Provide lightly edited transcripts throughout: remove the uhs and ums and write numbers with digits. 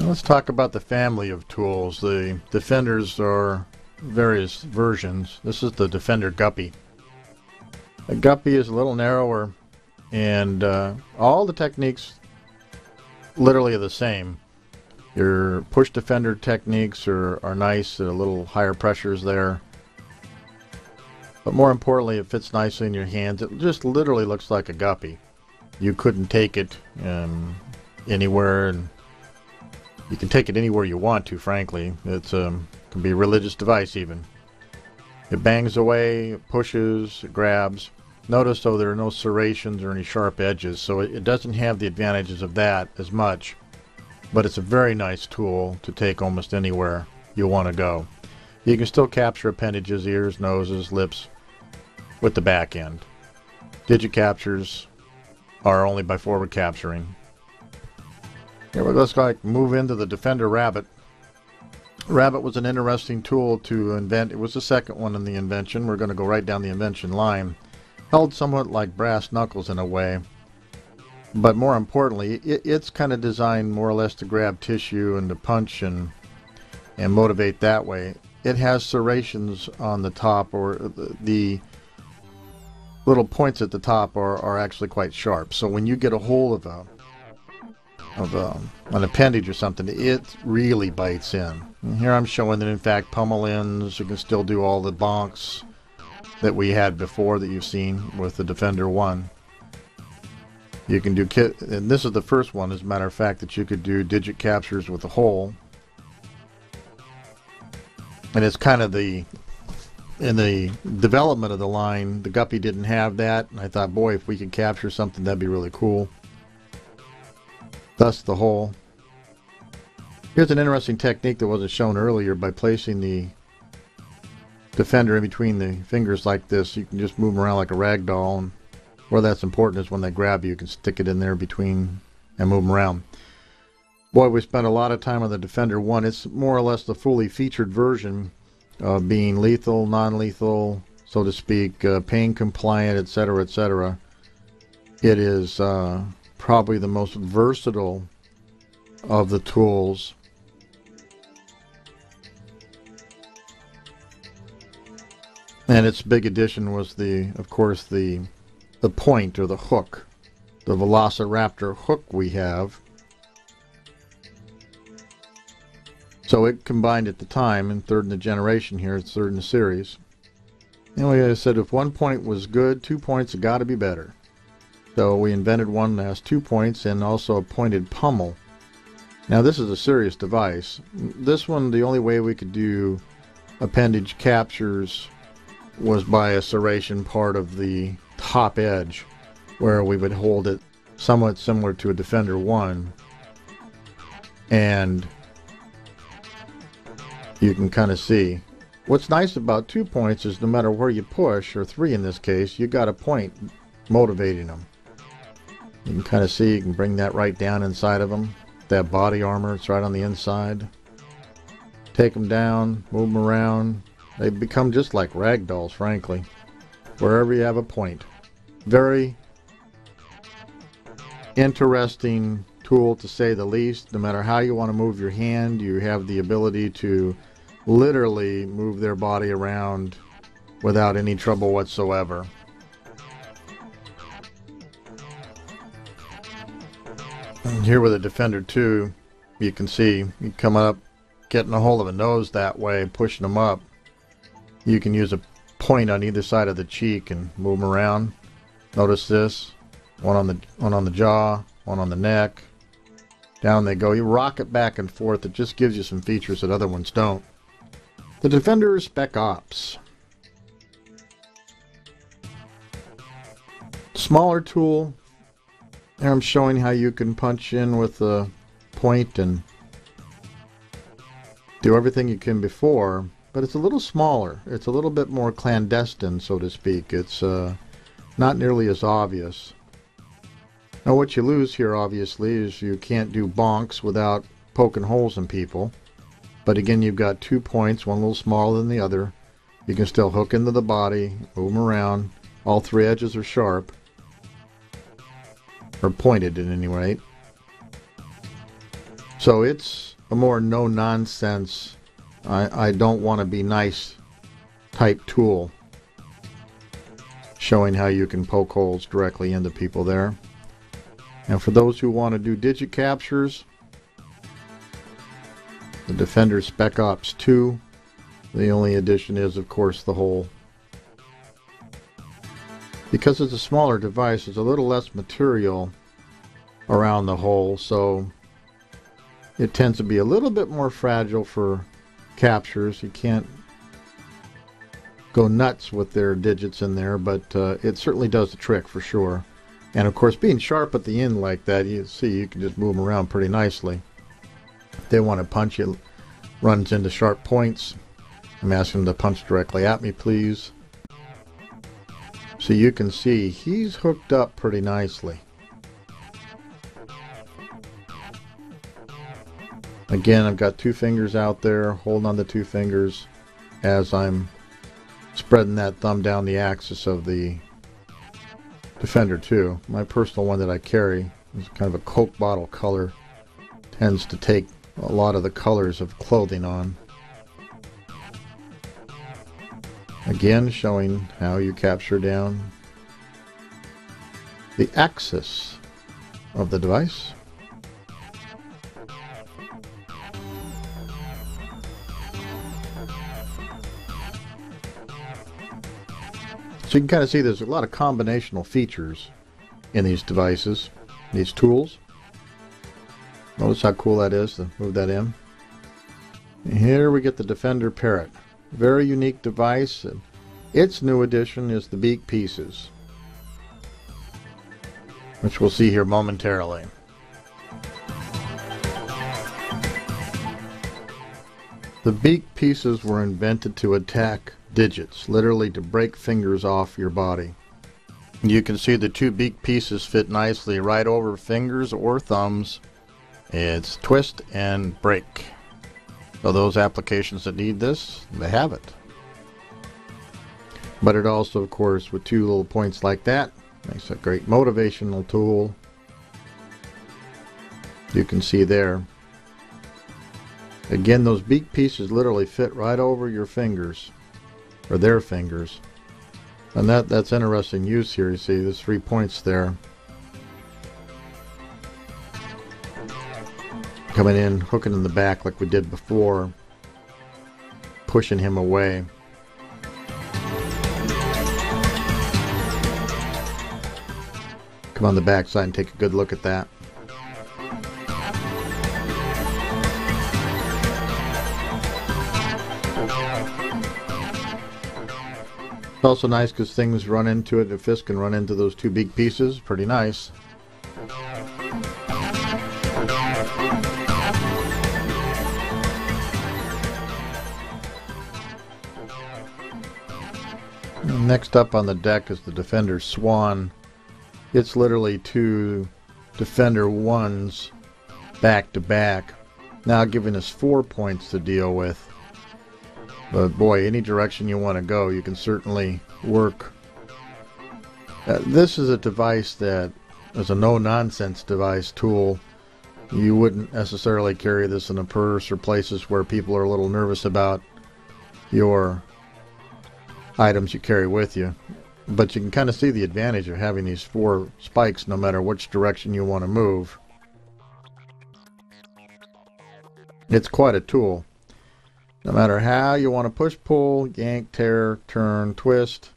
Let's talk about the family of tools. The Defenders are various versions. This is the Defender Guppy. A Guppy is a little narrower, and all the techniques literally are the same. Your push defender techniques are nice, a little higher pressures there. But more importantly, it fits nicely in your hands. It just literally looks like a guppy. You couldn't take it anywhere, and you can take it anywhere you want to, frankly. It's can be a religious device even. It bangs away, it pushes, it grabs. Notice though there are no serrations or any sharp edges, so it doesn't have the advantages of that as much. But it's a very nice tool to take almost anywhere you want to go. You can still capture appendages, ears, noses, lips with the back end. Digit captures are only by forward capturing. Here, let's move into the Defender Rabbit. Rabbit was an interesting tool to invent. It was the second one in the invention. We're going to go right down the invention line. Held somewhat like brass knuckles in a way. But more importantly, it's kind of designed more or less to grab tissue and to punch and motivate that way. It has serrations on the top, or the little points at the top are actually quite sharp. So when you get a hold of an appendage or something, it really bites in. And here I'm showing that in fact pummel ends. You can still do all the bonks that we had before that you've seen with the Defender 1. You can do and this is the first one, as a matter of fact, that you could do digit captures with a hole. And it's kind of in the development of the line, the Guppy didn't have that, and I thought, boy, if we could capture something, that'd be really cool. Thus the hole. Here's an interesting technique that wasn't shown earlier. By placing the Defender in between the fingers like this, you can just move them around like a rag doll. And where that's important is when they grab you, you can stick it in there between and move them around. Boy, we spent a lot of time on the Defender 1. It's more or less the fully featured version of being lethal, non-lethal, so to speak, pain compliant, etc., etc. It is probably the most versatile of the tools. And its big addition was of course, the point or the hook, the Velociraptor hook we have. So it combined at the time, and third in the generation here, it's third in the series. Anyway, I said if 1 point was good, 2 points have got to be better. So we invented one that has 2 points and also a pointed pommel. Now this is a serious device. This one, the only way we could do appendage captures was by a serration part of the top edge, where we would hold it somewhat similar to a Defender 1, and you can kind of see. What's nice about 2 points is no matter where you push, or 3 in this case, you got a point motivating them. You can kind of see, you can bring that right down inside of them. That body armor, it's right on the inside. Take them down, move them around. They become just like rag dolls, frankly, wherever you have a point. Very interesting tool, to say the least. No matter how you want to move your hand, you have the ability to literally move their body around without any trouble whatsoever. And here with the Defender 2, you can see you come up, getting a hold of a nose that way, pushing them up. You can use a point on either side of the cheek and move them around. Notice this, one on the jaw, one on the neck. Down they go. You rock it back and forth. It just gives you some features that other ones don't. The Defender Spec Ops. Smaller tool. Here I'm showing how you can punch in with a point and do everything you can before, but it's a little smaller. It's a little bit more clandestine, so to speak. It's not nearly as obvious. Now what you lose here obviously is you can't do bonks without poking holes in people. But again, you've got 2 points, one a little smaller than the other. You can still hook into the body, move them around. All 3 edges are sharp, or pointed at any rate. So it's a more no-nonsense, I don't want to be nice type tool, showing how you can poke holes directly into people there. And for those who want to do digit captures, the Defender Spec Ops 2, the only addition is, of course, the hole. Because it's a smaller device, there's a little less material around the hole, so it tends to be a little bit more fragile for captures. You can't go nuts with their digits in there, but it certainly does the trick for sure. And of course, being sharp at the end like that, you see you can just move them around pretty nicely. If they want to punch, it runs into sharp points. I'm asking them to punch directly at me, please. So you can see he's hooked up pretty nicely. Again, I've got two fingers out there, holding on the two fingers as I'm spreading that thumb down the axis of the Defender 2. My personal one that I carry is kind of a Coke bottle color. Tends to take a lot of the colors of clothing on. Again, showing how you capture down the axis of the device. So you can kind of see there's a lot of combinational features in these devices, these tools. Notice how cool that is to move that in. And here we get the Defender Parrot. Very unique device, and its new addition is the beak pieces, which we'll see here momentarily. The beak pieces were invented to attack digits, literally to break fingers off your body. You can see the two beak pieces fit nicely right over fingers or thumbs. It's twist and break. So those applications that need this, they have it. But it also, of course, with two little points like that, makes a great motivational tool. You can see there. Again, those beak pieces literally fit right over your fingers, or their fingers. And that's interesting use here. You see there's 3 points there. Coming in, hooking in the back like we did before, pushing him away. Come on the back side and take a good look at that. It's also nice because things run into it. The fist can run into those two beak pieces. Pretty nice. Next up on the deck is the Defender Swan. It's literally two Defender 1s back to back, now giving us 4 points to deal with. But boy, any direction you want to go, you can certainly work. This is a device that is a no-nonsense device tool. You wouldn't necessarily carry this in a purse or places where people are a little nervous about your items you carry with you. But you can kind of see the advantage of having these 4 spikes no matter which direction you want to move. It's quite a tool. No matter how you want to push, pull, yank, tear, turn, twist,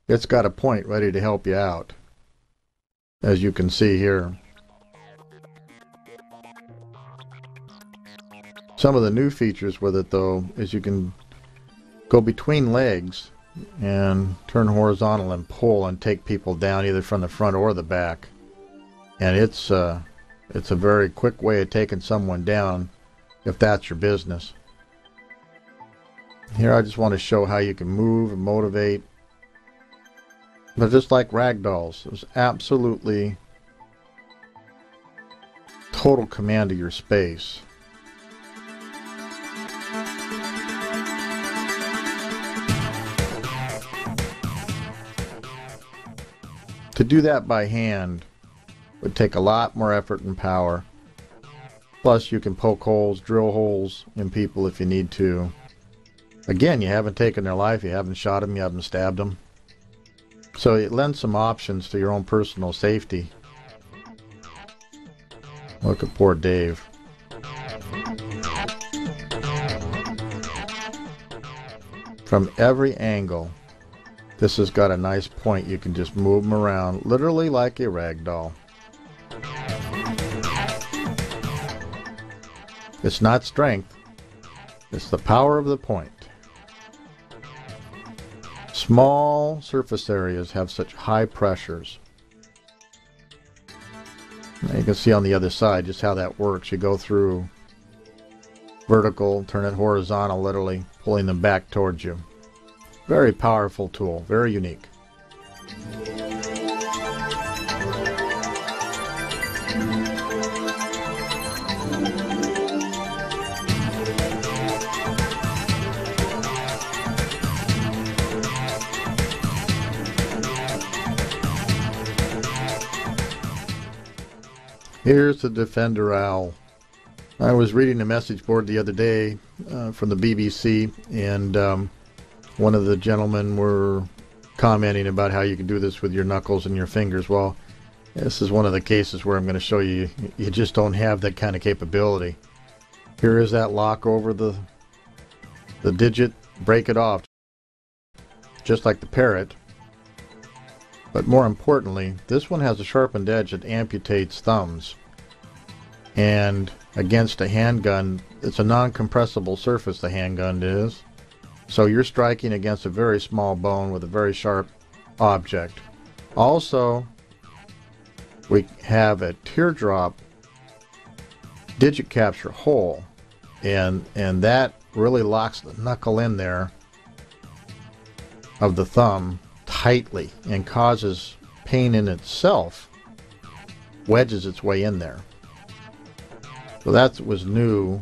it's got a point ready to help you out, as you can see here. Some of the new features with it, though, is you can go between legs and turn horizontal and pull and take people down either from the front or the back. And it's a very quick way of taking someone down if that's your business. Here I just want to show how you can move and motivate. But just like ragdolls, there's absolutely total command of your space. To do that by hand would take a lot more effort and power. Plus, you can poke holes, drill holes in people if you need to. Again, you haven't taken their life, you haven't shot them, you haven't stabbed them. So it lends some options to your own personal safety. Look at poor Dave. From every angle, this has got a nice point. You can just move them around, literally like a rag doll. It's not strength, it's the power of the point. Small surface areas have such high pressures. Now you can see on the other side just how that works. You go through vertical, turn it horizontal, literally pulling them back towards you. Very powerful tool, very unique. Here's the Defender Owl. I was reading a message board the other day from the BBC, and one of the gentlemen were commenting about how you can do this with your knuckles and your fingers. Well, this is one of the cases where I'm going to show you you just don't have that kind of capability. Here is that lock over the digit. Break it off, just like the parrot. But more importantly, this one has a sharpened edge that amputates thumbs. And against a handgun, it's a non-compressible surface, the handgun is. So you're striking against a very small bone with a very sharp object. Also, we have a teardrop digit capture hole, and that really locks the knuckle in there of the thumb tightly and causes pain in itself, wedges its way in there. So that was new,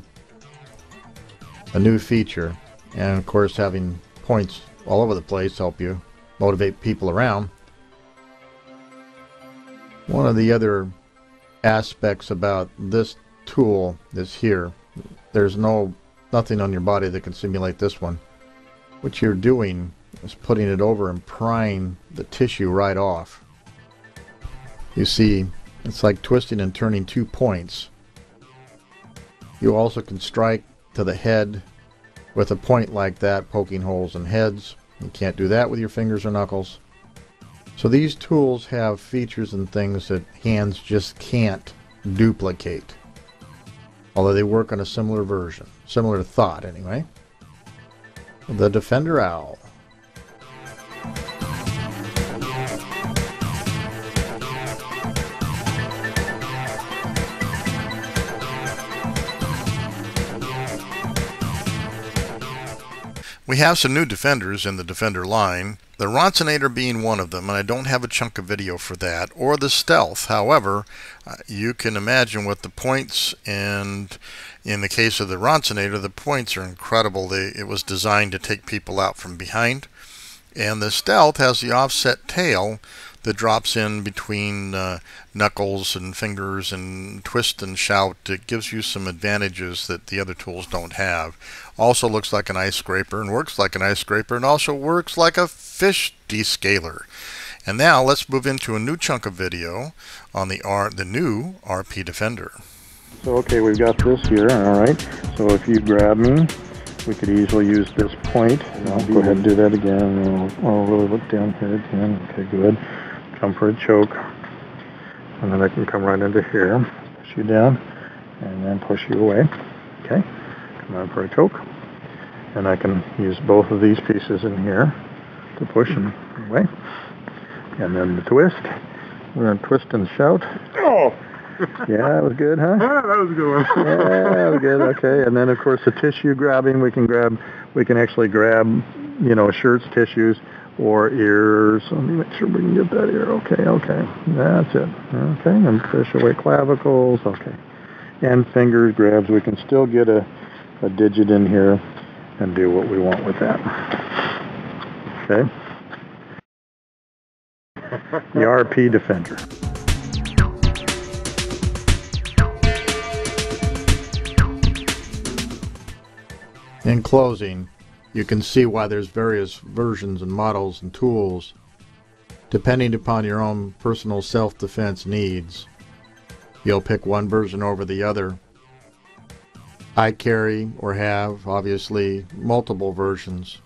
a new feature. And of course, having points all over the place help you motivate people around. One of the other aspects about this tool is here. There's nothing on your body that can simulate this one. What you're doing is putting it over and prying the tissue right off. You see, it's like twisting and turning 2 points. You also can strike to the head with a point like that, poking holes in heads. You can't do that with your fingers or knuckles. So these tools have features and things that hands just can't duplicate. Although they work on a similar version, similar thought anyway. The Defender Owl. We have some new Defenders in the Defender line, the Ronsonator being one of them, and I don't have a chunk of video for that, or the Stealth. However, you can imagine what the points, and in the case of the Ronsonator, the points are incredible. It was designed to take people out from behind. And the Stealth has the offset tail that drops in between knuckles and fingers and twist and shout. It gives you some advantages that the other tools don't have. Also looks like an ice scraper and works like an ice scraper, and also works like a fish descaler. And now let's move into a new chunk of video on the new RP Defender. So okay, we've got this here, alright. So if you grab me, we could easily use this point. I'll go ahead and do that again. I'll really look down here again. Okay, good. Come for a choke. And then I can come right into here. Push you down. And then push you away. Okay. Come on for a choke. And I can use both of these pieces in here to push them away. And then the twist. We're going to twist and shout. Oh! Yeah, that was good, huh? Yeah, that was a good one. Yeah, that was good. Okay, and then of course the tissue grabbing, we can actually grab, you know, shirts, tissues, or ears. Let me make sure we can get that ear. Okay, that's it. Okay, and push away clavicles. Okay, and fingers grabs. We can still get a digit in here and do what we want with that. Okay, the RP Defender. In closing, you can see why there's various versions and models and tools depending upon your own personal self-defense needs. You'll pick one version over the other. I carry, or have, obviously, multiple versions,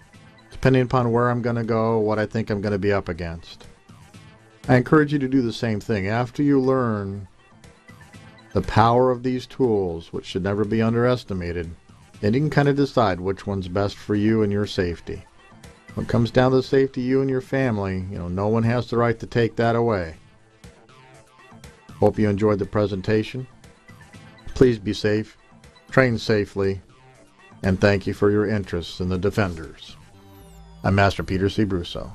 depending upon where I'm going to go, what I think I'm going to be up against. I encourage you to do the same thing. After you learn the power of these tools, which should never be underestimated, then you can kind of decide which one's best for you and your safety. When it comes down to the safety of you and your family, no one has the right to take that away. Hope you enjoyed the presentation. Please be safe, train safely, and thank you for your interest in the Defenders. I'm Master Peter C. Brusso.